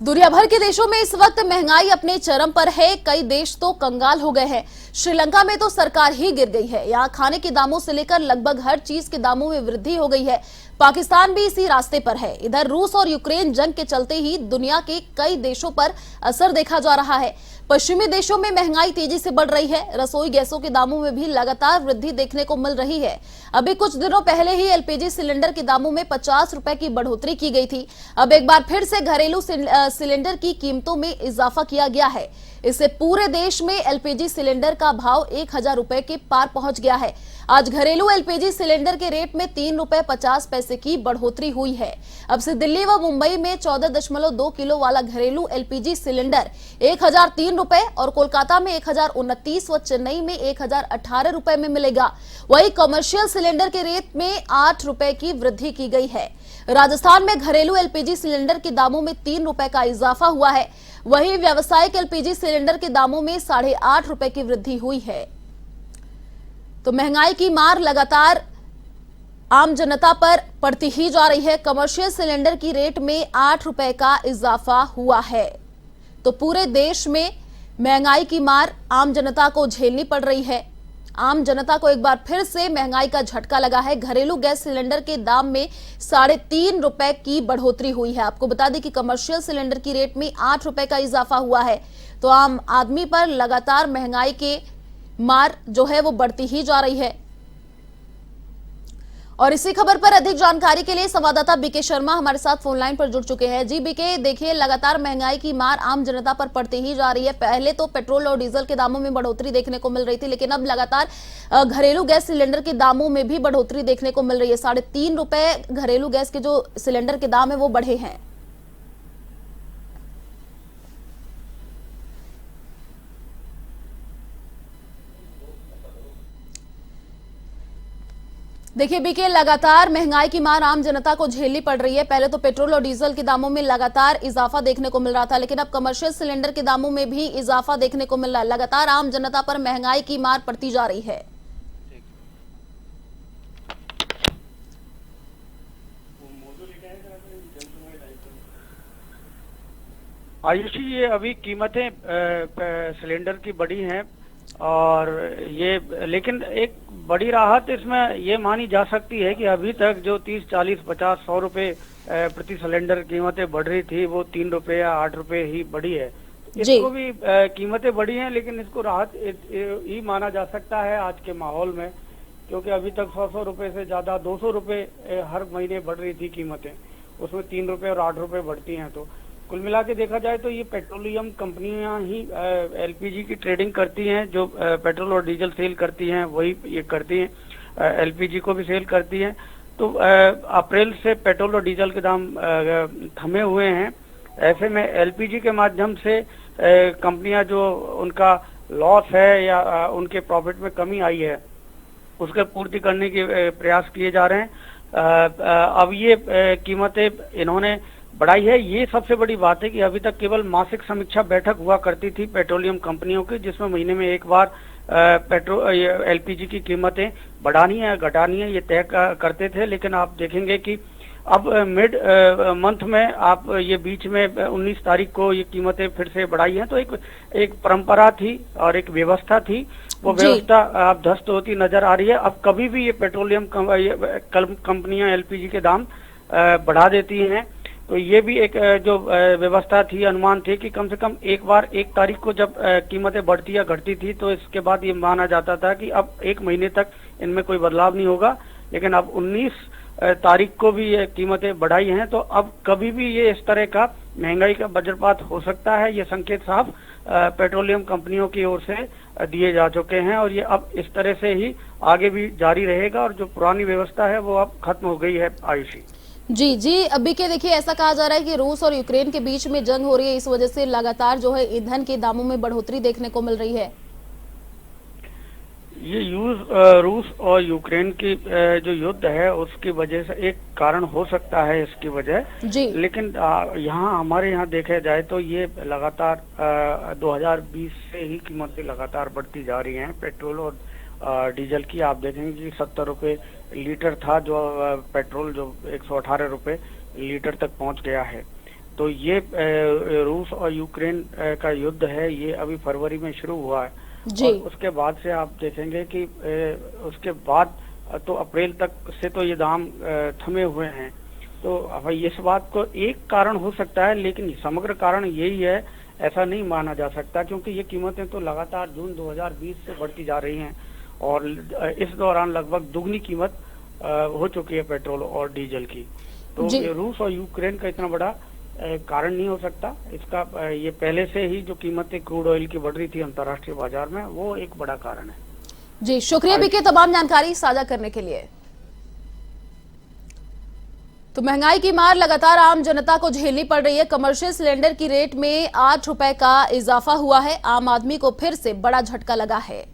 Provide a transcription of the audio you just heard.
दुनिया भर के देशों में इस वक्त महंगाई अपने चरम पर है। कई देश तो कंगाल हो गए हैं। श्रीलंका में तो सरकार ही गिर गई है। यहाँ खाने के दामों से लेकर लगभग हर चीज के दामों में वृद्धि हो गई है। पाकिस्तान भी इसी रास्ते पर है। इधर रूस और यूक्रेन जंग के चलते ही दुनिया के कई देशों पर असर देखा जा रहा है। पश्चिमी देशों में महंगाई तेजी से बढ़ रही है। रसोई गैसों के दामों में भी लगातार वृद्धि देखने को मिल रही है। अभी कुछ दिनों पहले ही एलपीजी सिलेंडर के दामों में 50 रुपए की बढ़ोतरी की गई थी। अब एक बार फिर से घरेलू सिलेंडर की कीमतों में इजाफा किया गया है। इससे पूरे देश में एलपीजी सिलेंडर का भाव 1000 रुपए के पार पहुंच गया है। आज घरेलू एलपीजी सिलेंडर के रेट में 3 रुपए 50 पैसे की बढ़ोतरी हुई है। अब से दिल्ली व मुंबई में 14.2 किलो वाला घरेलू एलपीजी सिलेंडर 1003 रुपए और कोलकाता में 1029 व चेन्नई में 1018 रुपए में मिलेगा। वहीं कमर्शियल सिलेंडर के रेट में 8 रुपए की वृद्धि की गई है। राजस्थान में घरेलू एलपीजी सिलेंडर के दामों में 3 रुपए का इजाफा हुआ है। वहीं व्यावसायिक एलपीजी सिलेंडर के दामों में 8.5 रुपए की वृद्धि हुई है। तो महंगाई की मार लगातार आम जनता पर पड़ती ही जा रही है। कमर्शियल सिलेंडर की रेट में 8 रुपए का इजाफा हुआ है। तो पूरे देश में महंगाई की मार आम जनता को झेलनी पड़ रही है। आम जनता को एक बार फिर से महंगाई का झटका लगा है। घरेलू गैस सिलेंडर के दाम में 3.5 रुपए की बढ़ोतरी हुई है। आपको बता दें कि कमर्शियल सिलेंडर की रेट में 8 रुपए का इजाफा हुआ है। तो आम आदमी पर लगातार महंगाई के मार जो है वो बढ़ती ही जा रही है। और इसी खबर पर अधिक जानकारी के लिए संवाददाता बीके शर्मा हमारे साथ फोन लाइन पर जुड़ चुके हैं। जी बीके, देखिए लगातार महंगाई की मार आम जनता पर पड़ती ही जा रही है। पहले तो पेट्रोल और डीजल के दामों में बढ़ोतरी देखने को मिल रही थी, लेकिन अब लगातार घरेलू गैस सिलेंडर के दामों में भी बढ़ोतरी देखने को मिल रही है। 3.5 रुपए घरेलू गैस के जो सिलेंडर के दाम है वो बढ़े हैं। देखिए बीके, लगातार महंगाई की मार आम जनता को झेलनी पड़ रही है। पहले तो पेट्रोल और डीजल के दामों में लगातार इजाफा देखने को मिल रहा था, लेकिन अब कमर्शियल सिलेंडर के दामों में भी इजाफा देखने को मिल रहा है। लगातार आम जनता पर महंगाई की मार पड़ती जा रही है। आयुषी, ये अभी कीमतें सिलेंडर की बढ़ी हैं और ये लेकिन एक बड़ी राहत इसमें ये मानी जा सकती है कि अभी तक जो 30, 40, 50, 100 रुपए प्रति सिलेंडर कीमतें बढ़ रही थी वो 3 रुपए या 8 रुपए ही बढ़ी है। इसको भी कीमतें बढ़ी हैं, लेकिन इसको राहत ही माना जा सकता है आज के माहौल में, क्योंकि अभी तक 100 रुपए से ज्यादा 200 रुपए हर महीने बढ़ रही थी कीमतें, उसमें 3 रुपए और 8 रुपए बढ़ती हैं। तो कुल मिला के देखा जाए तो ये पेट्रोलियम कंपनियां ही एलपीजी की ट्रेडिंग करती हैं। जो पेट्रोल और डीजल सेल करती हैं वही ये करती हैं, एलपीजी को भी सेल करती हैं। तो अप्रैल से पेट्रोल और डीजल के दाम थमे हुए हैं। ऐसे में एलपीजी के माध्यम से कंपनियां जो उनका लॉस है या उनके प्रॉफिट में कमी आई है उसके पूर्ति करने के प्रयास किए जा रहे हैं। अब ये कीमतें इन्होंने बढ़ाई है। ये सबसे बड़ी बात है कि अभी तक केवल मासिक समीक्षा बैठक हुआ करती थी पेट्रोलियम कंपनियों की, जिसमें महीने में एक बार एलपीजी की कीमतें बढ़ानी है घटानी है ये तय करते थे। लेकिन आप देखेंगे कि अब मिड मंथ में आप ये बीच में 19 तारीख को ये कीमतें फिर से बढ़ाई हैं। तो एक परंपरा थी और एक व्यवस्था थी, वो व्यवस्था अब ध्वस्त होती नजर आ रही है। अब कभी भी ये पेट्रोलियम कंपनियां एलपीजी के दाम बढ़ा देती हैं। तो ये भी एक जो व्यवस्था थी, अनुमान थे कि कम से कम एक बार 1 तारीख को जब कीमतें बढ़ती या घटती थी तो इसके बाद ये माना जाता था कि अब 1 महीने तक इनमें कोई बदलाव नहीं होगा। लेकिन अब 19 तारीख को भी ये कीमतें बढ़ाई हैं। तो अब कभी भी ये इस तरह का महंगाई का वज्रपात हो सकता है। ये संकेत साफ पेट्रोलियम कंपनियों की ओर से दिए जा चुके हैं और ये अब इस तरह से ही आगे भी जारी रहेगा और जो पुरानी व्यवस्था है वो अब खत्म हो गई है। आयुषी जी अभी के देखिए, ऐसा कहा जा रहा है कि रूस और यूक्रेन के बीच में जंग हो रही है, इस वजह से लगातार जो है ईंधन के दामों में बढ़ोतरी देखने को मिल रही है। ये रूस और यूक्रेन की जो युद्ध है उसकी वजह से एक कारण हो सकता है इसकी वजह जी। लेकिन यहाँ हमारे यहाँ देखा जाए तो ये लगातार 2020 से ही कीमतें लगातार बढ़ती जा रही हैं। पेट्रोल और डीजल की आप देखेंगे कि 70 रुपए लीटर था जो पेट्रोल, जो 118 रुपए लीटर तक पहुंच गया है। तो ये रूस और यूक्रेन का युद्ध है, ये अभी फरवरी में शुरू हुआ है जी। और उसके बाद से आप देखेंगे कि उसके बाद तो अप्रैल तक से तो ये दाम थमे हुए हैं। तो अब इस बात को एक कारण हो सकता है, लेकिन समग्र कारण यही है ऐसा नहीं माना जा सकता, क्योंकि ये कीमतें तो लगातार जून 2020 से बढ़ती जा रही हैं और इस दौरान लगभग दुगनी कीमत हो चुकी है पेट्रोल और डीजल की। तो ये रूस और यूक्रेन का इतना बड़ा कारण नहीं हो सकता। इसका ये पहले से ही जो कीमतें क्रूड ऑयल की बढ़ रही थी अंतर्राष्ट्रीय बाजार में, वो एक बड़ा कारण है। जी, शुक्रिया बीके तमाम जानकारी साझा करने के लिए। तो महंगाई की मार लगातार आम जनता को झेलनी पड़ रही है। कमर्शियल सिलेंडर की रेट में 8 रुपए का इजाफा हुआ है। आम आदमी को फिर से बड़ा झटका लगा है।